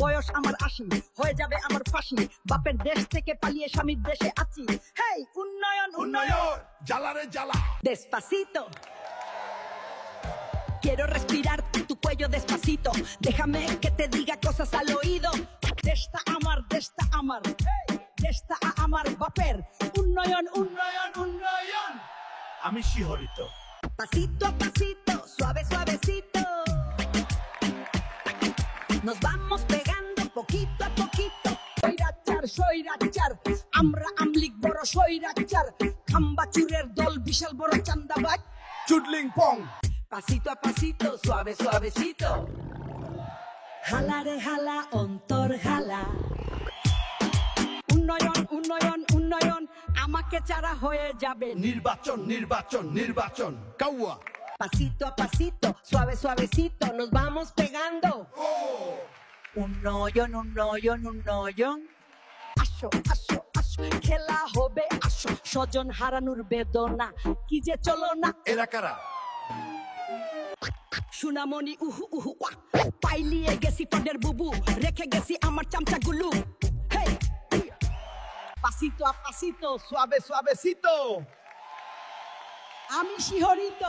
বয়স আমার 80 হয়ে যাবে আমার ফাঁসি বাপের দেশ থেকে পালিয়ে স্বামীর দেশে আছি হেই উন্নয়ন Unayor, jalare jala. Despacito. Quiero respirar tu cuello despacito. Déjame que te diga cosas al oído. Desta amar. Hey. Desta amar baper. Unnoyon. Ami shihorito. Pasito a pasito, suavecito. Nos vamos pegando poquito a poquito. Soirachar. Amra amlik boro soirachar. Khambachurrer dol bishal boro chandabat. Chudling pong. Pasito a pasito, suavecito. Jala re jala, ontor jala. উন্নয়ন আমাকে চারা হয়ে যাবে নির্বাচন কাউয়া pasito a pasito suavecito nos vamos pegando উন্নয়ন আসো খেলা হবে আসো স্বজন হারানোর বেদনা কি যে চলো না এরা কারা সুনামনি উহু পাইলিয়ে গেছি পদের বুবু রেখে গেছি আমার চামচা গুলু হেই pasito a pasito suavecito আমি শিহরিত